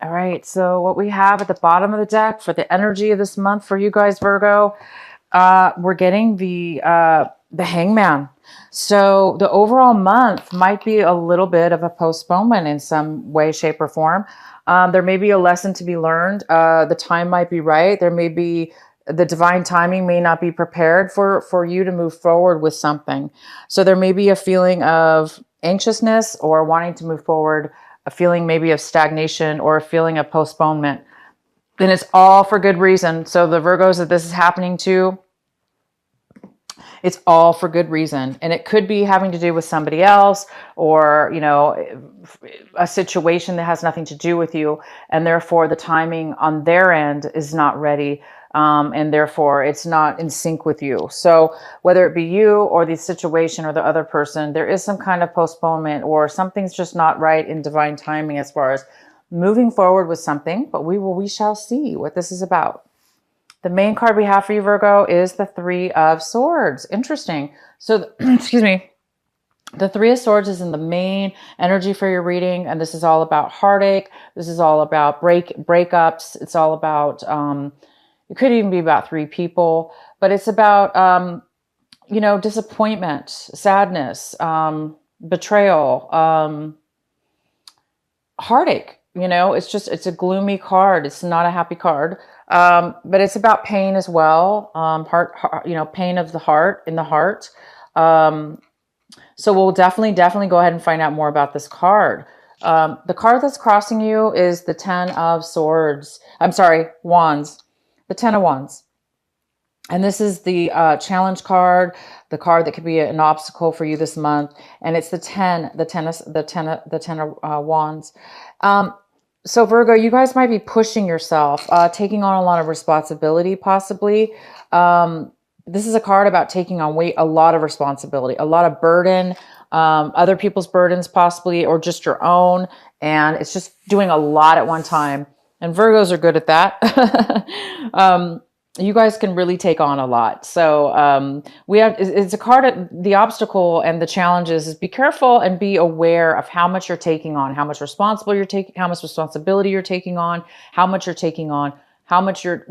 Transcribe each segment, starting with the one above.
All right. So what we have at the bottom of the deck for the energy of this month for you guys, Virgo, we're getting the Hangman. So the overall month might be a little bit of a postponement in some way, shape, or form. There may be a lesson to be learned. The time might be right. There may be the divine timing may not be prepared for you to move forward with something. So there may be a feeling of anxiousness or wanting to move forward, a feeling maybe of stagnation or a feeling of postponement. And it's all for good reason. So the Virgos that this is happening to, it's all for good reason. And it could be having to do with somebody else or, a situation that has nothing to do with you. And therefore the timing on their end is not ready. And therefore it's not in sync with you. So whether it be you or the situation or the other person, there is some kind of postponement or something's just not right in divine timing as far as moving forward with something, but we shall see what this is about. The main card we have for you, Virgo, is the Three of Swords. Interesting. So, excuse me. The Three of Swords is in the main energy for your reading, and this is all about heartache. This is all about breakups. It's all about, it could even be about three people, but it's about, disappointment, sadness, betrayal, heartache. It's a gloomy card. It's not a happy card. But it's about pain as well. Pain of the heart, in the heart. So we'll definitely go ahead and find out more about this card. The card that's crossing you is the Ten of Swords. I'm sorry, Wands. The Ten of Wands. And this is the challenge card, the card that could be an obstacle for you this month. And it's the ten of Wands. So Virgo, you guys might be pushing yourself, taking on a lot of responsibility, possibly. This is a card about taking on a lot of responsibility, a lot of burden, other people's burdens possibly, or just your own. And it's just doing a lot at one time. And Virgos are good at that. You guys can really take on a lot. So it's a card, the obstacle and the challenges is be careful and be aware of how much you're taking on, how much responsibility you're taking on, how much you're taking on, how much you're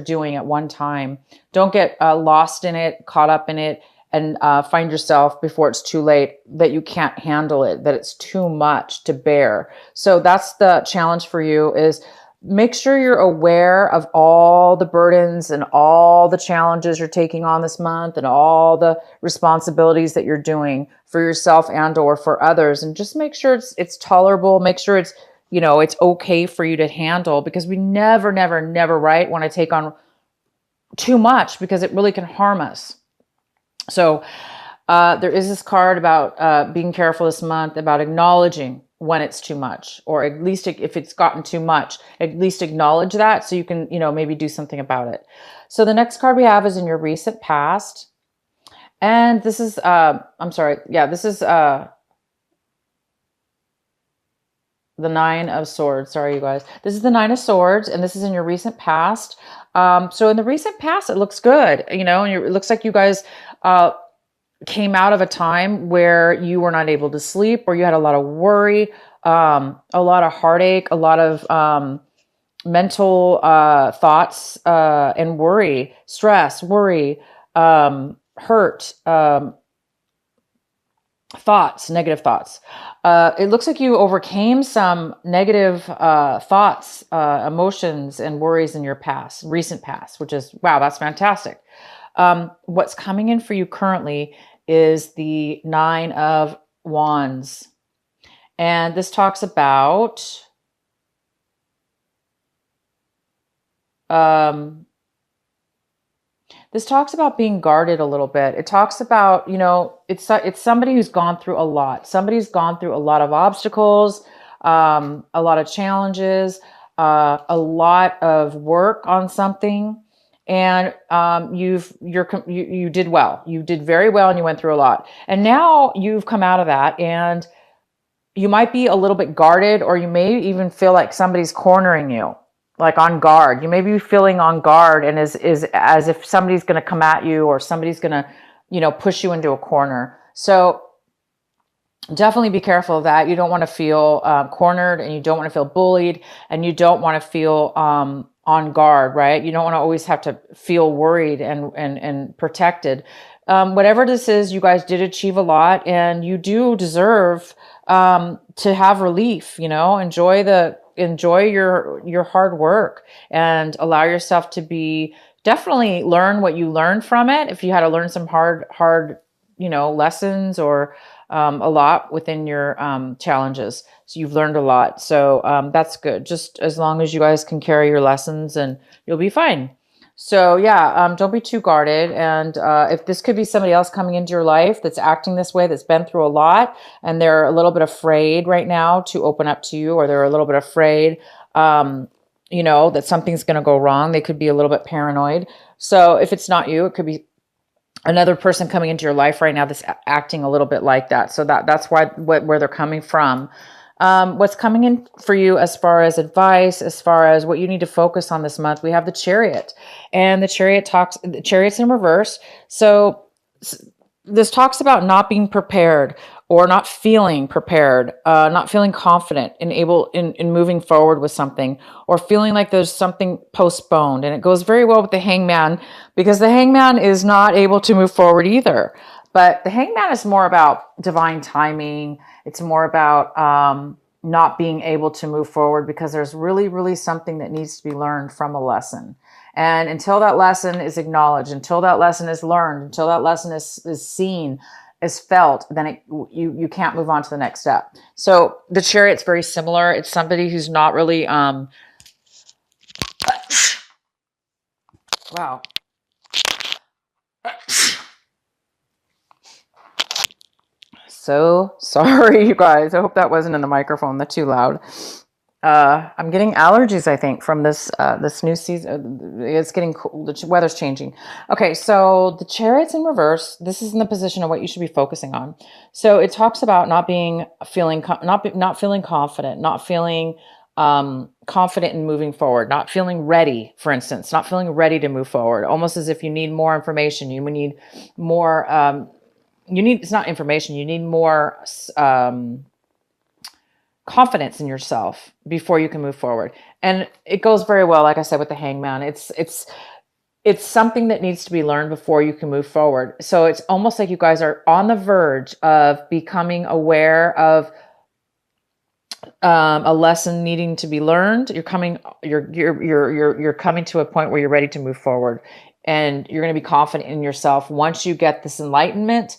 doing at one time. Don't get lost in it, caught up in it, and find yourself before it's too late that you can't handle it, that it's too much to bear. So that's the challenge for you is make sure you're aware of all the burdens and all the challenges you're taking on this month and all the responsibilities that you're doing for yourself and or for others. And just make sure it's tolerable. Make sure it's okay for you to handle, because we never want to take on too much because it really can harm us. So there is this card about being careful this month, about acknowledging when it's too much, or at least if it's gotten too much, at least acknowledge that so you can, maybe do something about it. So the next card we have is in your recent past. And this is, this is the Nine of Swords. Sorry, you guys. This is the Nine of Swords, and this is in your recent past. So in the recent past, it looks good, and it looks like you guys came out of a time where you were not able to sleep, or you had a lot of worry, a lot of heartache, a lot of mental thoughts and worry, stress, worry, hurt, thoughts, negative thoughts. It looks like you overcame some negative thoughts, emotions, and worries in your recent past, which is, wow, that's fantastic. What's coming in for you currently is the Nine of Wands. And this talks about being guarded a little bit. It talks about, it's somebody who's gone through a lot. Somebody's gone through a lot of obstacles, a lot of challenges, a lot of work on something. And you did well. You did very well, and you went through a lot. And now you've come out of that, and you might be a little bit guarded, or you may even feel like somebody's cornering you, like on guard. You may be feeling on guard, and is as if somebody's going to come at you, or somebody's going to, push you into a corner. So definitely be careful of that. You don't want to feel cornered, and you don't want to feel bullied, and you don't want to feel on guard, right? You don't want to always have to feel worried and protected. Whatever this is, you guys did achieve a lot, and you do deserve to have relief. You know, enjoy your hard work, and allow yourself to be, definitely learn what you learned from it. If you had to learn some hard lessons, or a lot within your challenges. So you've learned a lot. So that's good. Just as long as you guys can carry your lessons, and you'll be fine. So yeah, don't be too guarded. And if this could be somebody else coming into your life that's acting this way, that's been through a lot, and they're a little bit afraid right now to open up to you, or they're a little bit afraid, that something's going to go wrong. They could be a little bit paranoid. So if it's not you, it could be another person coming into your life right now that's acting a little bit like that. So that's where they're coming from. What's coming in for you as far as advice, as far as what you need to focus on this month, we have the Chariot, and the Chariot's in reverse. So this talks about not being prepared, or not feeling prepared, not feeling confident and able in moving forward with something, or feeling like there's something postponed. And it goes very well with the Hangman, because the Hangman is not able to move forward either. But the Hangman is more about divine timing. It's more about not being able to move forward because there's really, really something that needs to be learned from a lesson. And until that lesson is acknowledged, until that lesson is learned, until that lesson is seen, is felt, then you can't move on to the next step. So the Chariot's very similar. It's somebody who's not really wow. So sorry, you guys. I hope that wasn't in the microphone. That's too loud. I'm getting allergies, I think, from this new season. It's getting cool. The weather's changing. Okay, so the Chariot's in reverse. This is in the position of what you should be focusing on. So it talks about not feeling confident, not feeling confident in moving forward, not feeling ready, for instance, not feeling ready to move forward, almost as if you need more information. You need more, it's not information, you need more confidence in yourself before you can move forward. And it goes very well, like I said, with the Hangman. It's something that needs to be learned before you can move forward. So it's almost like you guys are on the verge of becoming aware of a lesson needing to be learned. You're coming to a point where you're ready to move forward, and you're going to be confident in yourself. Once you get this enlightenment,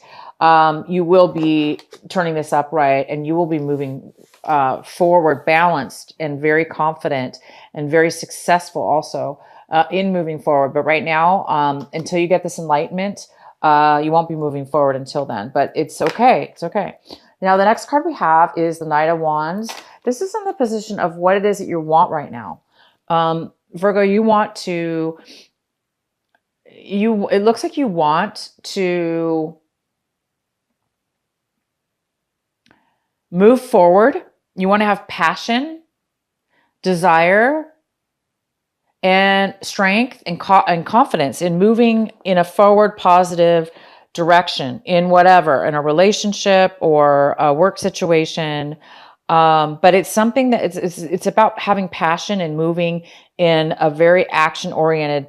you will be turning this upright, and you will be moving forward, balanced and very confident and very successful also in moving forward. But right now, until you get this enlightenment, you won't be moving forward until then. But it's okay. It's okay. Now, the next card we have is the Knight of Wands. This is in the position of what it is that you want right now. Virgo, it looks like you want to move forward. You want to have passion, desire, and strength and confidence in moving in a forward, positive direction in whatever, in a relationship or a work situation. But it's something that it's about having passion and moving in a very action-oriented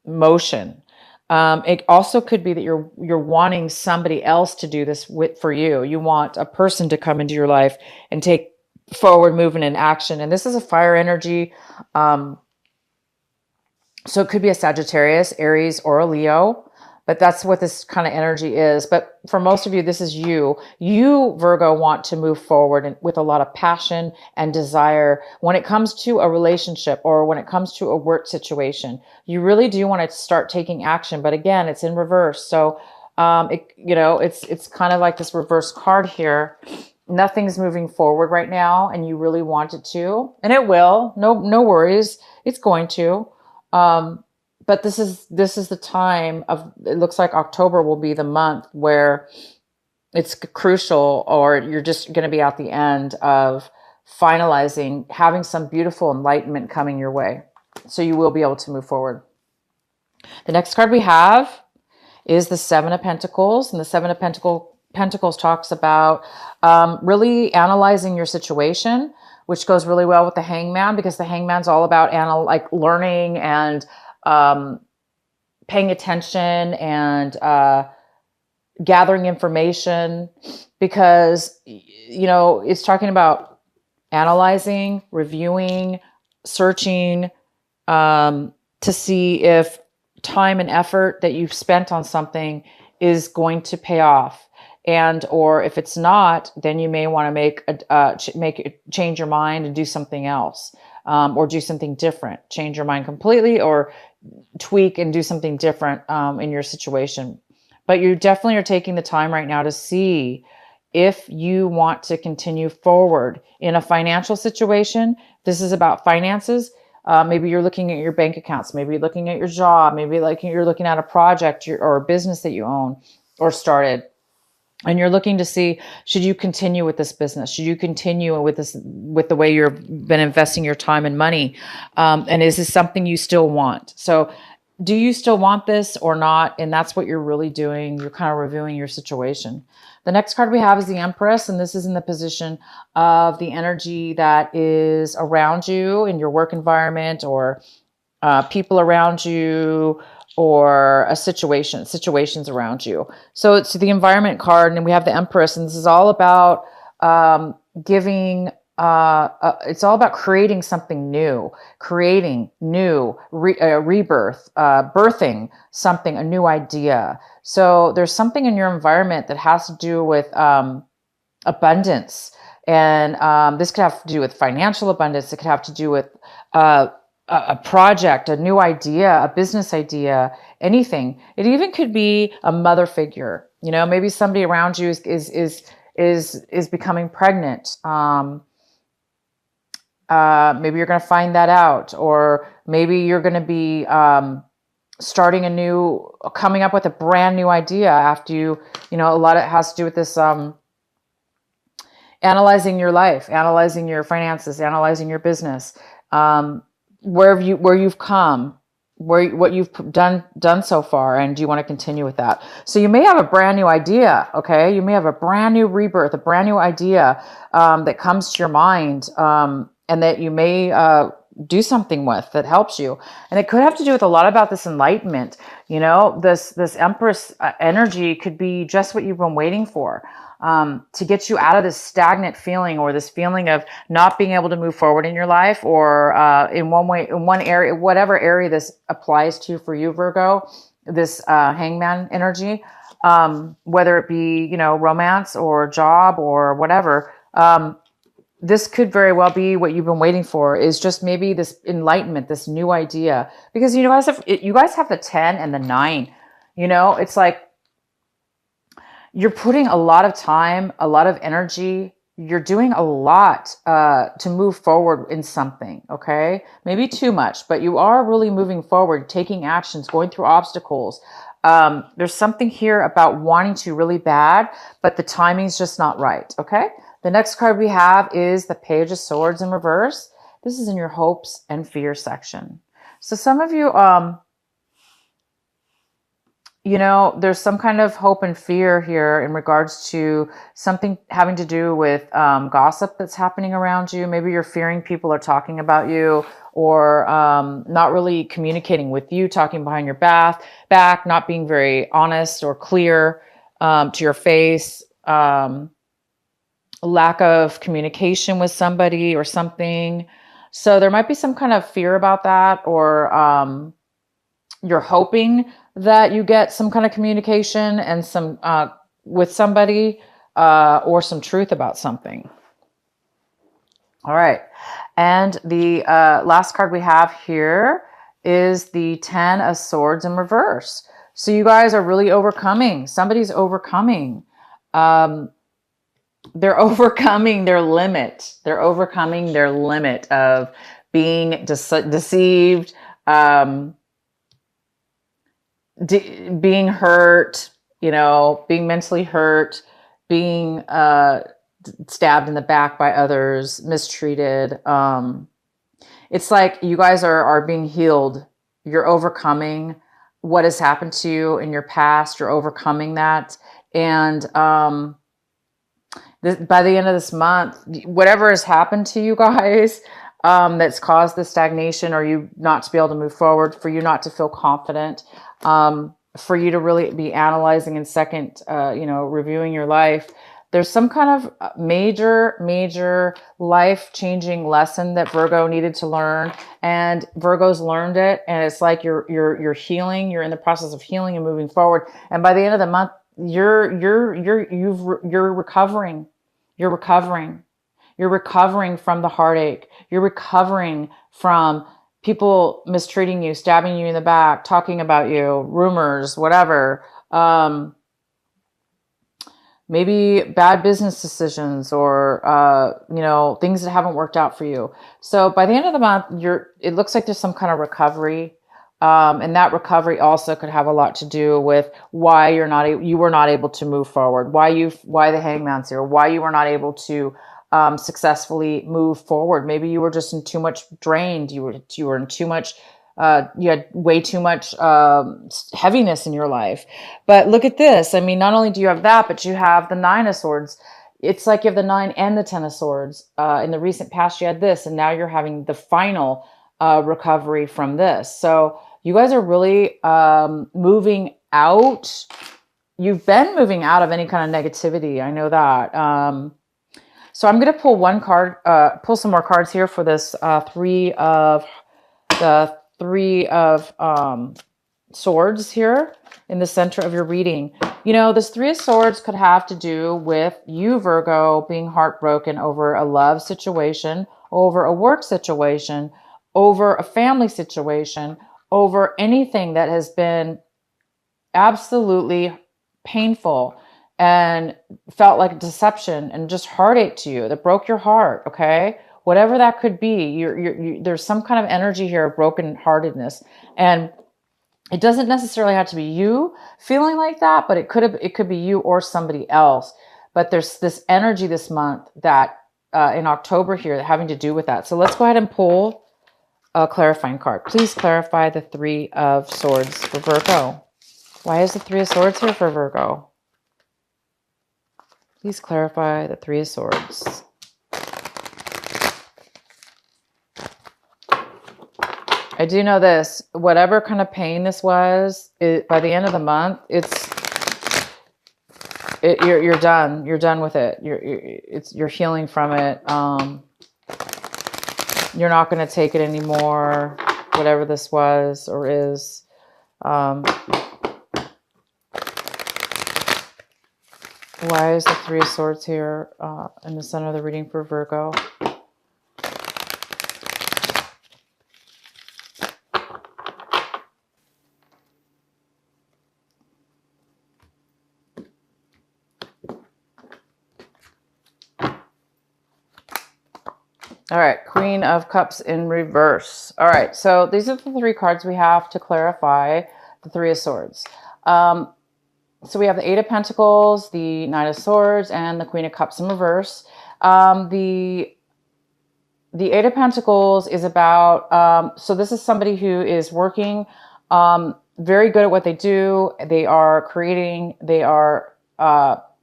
motion. It also could be that you're wanting somebody else to do this for you. You want a person to come into your life and take forward movement and action. And this is a fire energy. So it could be a Sagittarius, Aries, or a Leo. But that's what this kind of energy is. But for most of you, this is you. You, Virgo, want to move forward with a lot of passion and desire when it comes to a relationship or when it comes to a work situation. You really do want to start taking action. But again, it's in reverse. So, it's kind of like this reverse card here. Nothing's moving forward right now, and you really want it to. And it will. No worries. It's going to. But this is the time of, it looks like October will be the month where it's crucial, or you're just going to be at the end of finalizing, having some beautiful enlightenment coming your way. So you will be able to move forward. The next card we have is the Seven of Pentacles, and the Seven of Pentacles talks about really analyzing your situation, which goes really well with the Hangman, because the Hangman's all about like learning and paying attention and gathering information, because, you know, it's talking about analyzing, reviewing, searching, to see if time and effort that you've spent on something is going to pay off. And, or if it's not, then you may want to change your mind and do something else, or do something different, change your mind completely, or tweak and do something different, in your situation. But you definitely are taking the time right now to see if you want to continue forward in a financial situation. This is about finances. Maybe you're looking at your bank accounts. Maybe you're looking at your job. Maybe like you're looking at a project or a business that you own or started. And you're looking to see, should you continue with this business? Should you continue with this, with the way you've been investing your time and money? And is this something you still want? So do you still want this or not? And that's what you're really doing. You're kind of reviewing your situation. The next card we have is the Empress, and this is in the position of the energy that is around you in your work environment, or people around you, or situations around you. So it's the environment card, and we have the Empress, and this is all about giving. It's all about creating something new, rebirth, birthing something, a new idea. So there's something in your environment that has to do with abundance. And this could have to do with financial abundance. It could have to do with a project, a new idea, a business idea, anything. It even could be a mother figure. You know, maybe somebody around you is becoming pregnant. Maybe you're going to find that out, or maybe you're going to be coming up with a brand new idea after you know, a lot of it has to do with this analyzing your life, analyzing your finances, analyzing your business, where you've come, what you've done so far, and do you want to continue with that? So you may have a brand new idea, okay? You may have a brand new rebirth, a brand new idea that comes to your mind, and that you may do something with that helps you. And it could have to do with a lot about this enlightenment. You know, this Empress energy could be just what you've been waiting for, to get you out of this stagnant feeling, or this feeling of not being able to move forward in your life, or in one area, whatever area this applies to for you, Virgo, this Hangman energy, whether it be, you know, romance or job or whatever. This could very well be what you've been waiting for, is just maybe this enlightenment, this new idea, because you guys have the 10 and the 9. You know, it's like you're putting a lot of time, a lot of energy. You're doing a lot to move forward in something. Okay, maybe too much, but you are really moving forward, taking actions, going through obstacles. There's something here about wanting to really bad, but the timing's just not right. Okay. The next card we have is the Page of Swords in reverse. This is in your hopes and fears section. So some of you, you know, there's some kind of hope and fear here in regards to something having to do with gossip that's happening around you. Maybe you're fearing people are talking about you, or not really communicating with you, talking behind your back, not being very honest or clear to your face. Lack of communication with somebody or something. So there might be some kind of fear about that, or you're hoping that you get some kind of communication and some with somebody, or some truth about something. All right. And the last card we have here is the 10 of Swords in reverse. So you guys are really overcoming. Somebody's overcoming. They're overcoming their limit. They're overcoming their limit of being deceived, being hurt, you know, being mentally hurt, being stabbed in the back by others, mistreated. It's like you guys are being healed. You're overcoming what has happened to you in your past. You're overcoming that. And by the end of this month, whatever has happened to you guys that's caused the stagnation, or you not to be able to move forward, for you not to feel confident, for you to really be analyzing and second, reviewing your life. There's some kind of major life-changing lesson that Virgo needed to learn, and Virgo's learned it. And it's like you're healing. You're in the process of healing and moving forward. And by the end of the month, you're recovering. You're recovering. You're recovering from the heartache. You're recovering from people mistreating you, stabbing you in the back, talking about you, rumors, whatever. Maybe bad business decisions, or things that haven't worked out for you. So by the end of the month, it looks like there's some kind of recovery, and that recovery also could have a lot to do with why you were not able to move forward, why the Hangman's here, why you were not able to successfully move forward. Maybe you were just in too much drained. You were in too much. You had way too much heaviness in your life. But look at this. I mean, not only do you have that, but you have the Nine of Swords. It's like you have the 9 and the 10 of Swords. In the recent past, you had this, and now you're having the final recovery from this. So you guys are really moving out. You've been moving out of any kind of negativity. I know that. So I'm going to pull pull some more cards here for this Three of Swords here in the center of your reading. This Three of Swords could have to do with you, Virgo, being heartbroken over a love situation, over a work situation, over a family situation, over anything that has been absolutely painful and felt like deception and just heartache to you, that broke your heart. Okay. Whatever that could be, there's some kind of energy here of brokenheartedness, and it doesn't necessarily have to be you feeling like that, but it could be you or somebody else. But there's this energy this month that in October here having to do with that. So let's go ahead and pull a clarifying card. Please clarify the Three of Swords for Virgo. Why is the Three of Swords here for Virgo? Please clarify the Three of Swords. I do know this, whatever kind of pain this was, by the end of the month, you're done. You're done with it. You're healing from it. You're not going to take it anymore, whatever this was or is. Why is the Three of Swords here in the center of the reading for Virgo? All right, Queen of Cups in reverse. All right, so these are the 3 cards we have to clarify the Three of Swords. So we have the Eight of Pentacles, the Knight of Swords, and the Queen of Cups in reverse. The Eight of Pentacles is about, so this is somebody who is working, very good at what they do. They are creating, they are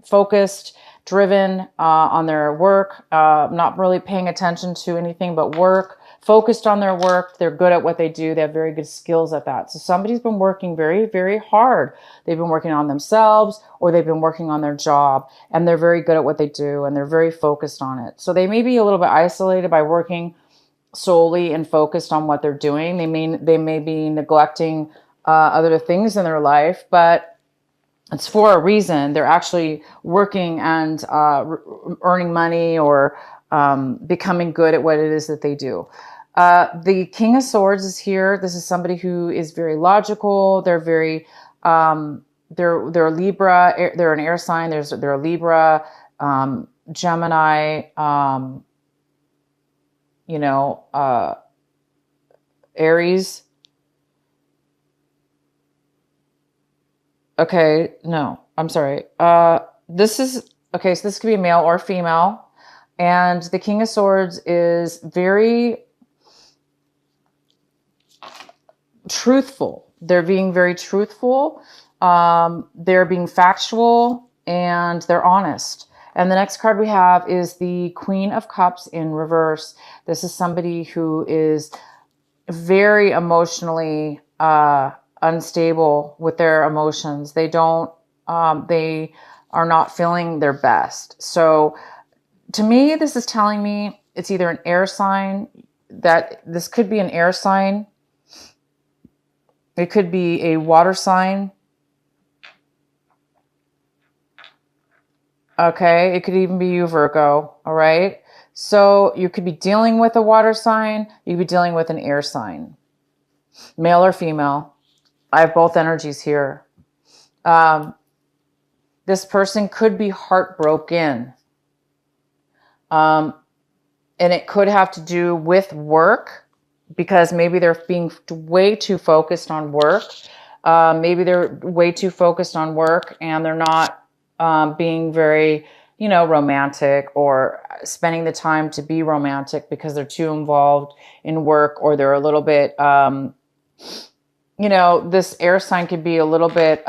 focused, driven on their work, not really paying attention to anything but work, focused on their work. They're good at what they do. They have very good skills at that. So somebody's been working very, very hard. They've been working on themselves, or they've been working on their job, and they're very good at what they do, and they're very focused on it. So they may be a little bit isolated by working solely and focused on what they're doing. They may be neglecting other things in their life, but it's for a reason. They're actually working and earning money, or becoming good at what it is that they do. The King of Swords is here. This is somebody who is very logical. They're very, they're Libra. They're an air sign. They're a Libra, Gemini, Aries. Okay, no, I'm sorry. This is, okay, so this could be male or female. And the King of Swords is very truthful. They're being very truthful. They're being factual. and they're honest. And the next card we have is the Queen of Cups in reverse. This is somebody who is very emotionally unstable with their emotions. They don't, they are not feeling their best. So to me, this is telling me it's either an air sign, that this could be an air sign. It could be a water sign. Okay, it could even be you, Virgo. All right. So you could be dealing with a water sign. You could be dealing with an air sign, male or female. I have both energies here. This person could be heartbroken. And it could have to do with work, because maybe they're being way too focused on work. Maybe they're way too focused on work and they're not being very, romantic, or spending the time to be romantic because they're too involved in work, or they're a little bit, this air sign could be a little bit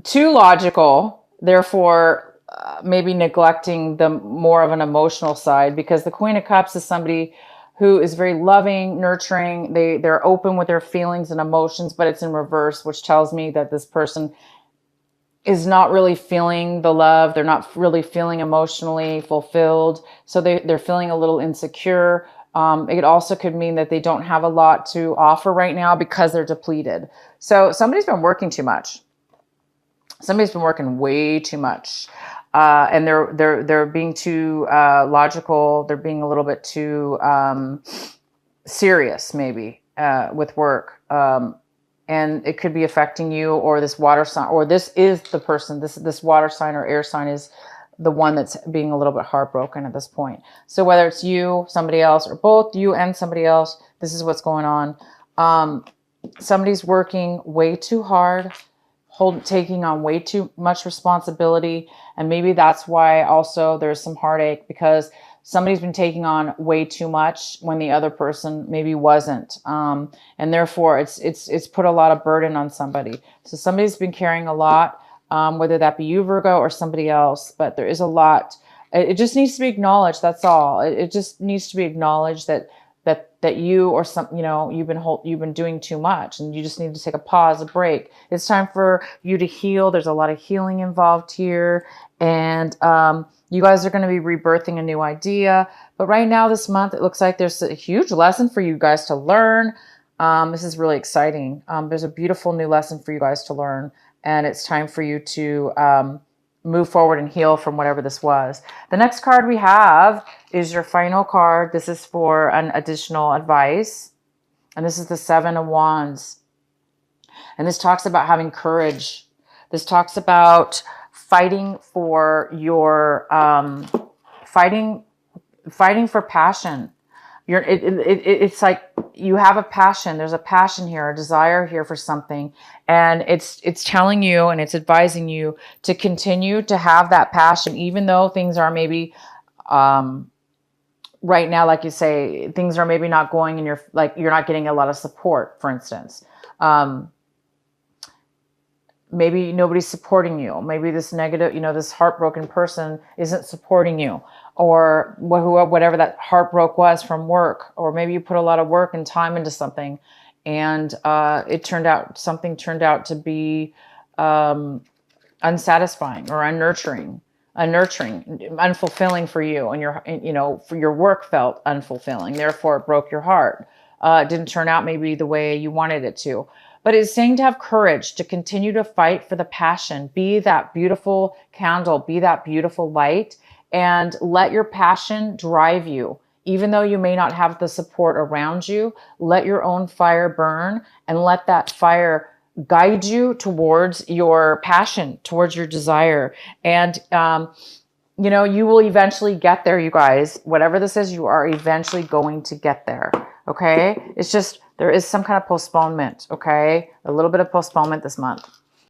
too logical, therefore maybe neglecting the more of an emotional side, because the Queen of Cups is somebody who is very loving, nurturing. They're open with their feelings and emotions, but it's in reverse, which tells me that this person is not really feeling the love. They're not really feeling emotionally fulfilled. So they're feeling a little insecure. It also could mean that they don't have a lot to offer right now because they're depleted. So somebody's been working too much. Somebody's been working way too much. And they're being too logical. They're being a little bit too serious, maybe, with work. And it could be affecting you, or this water sign, or this is the person, this water sign or air sign is the one that's being a little bit heartbroken at this point. So whether it's you, somebody else, or both you and somebody else, this is what's going on. Somebody's working way too hard, taking on way too much responsibility. And maybe that's why also there's some heartache, because somebody's been taking on way too much when the other person maybe wasn't. And therefore it's put a lot of burden on somebody. So somebody's been carrying a lot, whether that be you, Virgo, or somebody else, but there is a lot. It just needs to be acknowledged. That's all. It just needs to be acknowledged that you, or you've been doing too much, and you just need to take a pause, a break. It's time for you to heal. There's a lot of healing involved here. And, you guys are going to be rebirthing a new idea. But right now, this month, it looks like there's a huge lesson for you guys to learn. This is really exciting. There's a beautiful new lesson for you guys to learn. And it's time for you to move forward and heal from whatever this was. The next card we have is your final card. This is for an additional advice. And this is the Seven of Wands. And this talks about having courage. This talks about fighting for your fighting for passion. It's like you have a passion. There's a passion here, a desire here for something, and it's telling you and it's advising you to continue to have that passion, even though things are maybe right now, like you say, things are maybe not going in your, like you're not getting a lot of support, for instance. Maybe nobody's supporting you. Maybe this negative, this heartbroken person isn't supporting you, or whatever that heartbreak was from work, or maybe you put a lot of work and time into something, and something turned out to be unsatisfying or unfulfilling for you, and for your work felt unfulfilling. Therefore, it broke your heart. It didn't turn out maybe the way you wanted it to. But it's saying to have courage, to continue to fight for the passion. Be that beautiful candle, be that beautiful light, and let your passion drive you. Even though you may not have the support around you, let your own fire burn, and let that fire guide you towards your passion, towards your desire. And, you will eventually get there, you guys. Whatever this is, you are eventually going to get there. Okay? It's just, there is some kind of postponement. Okay? A little bit of postponement this month.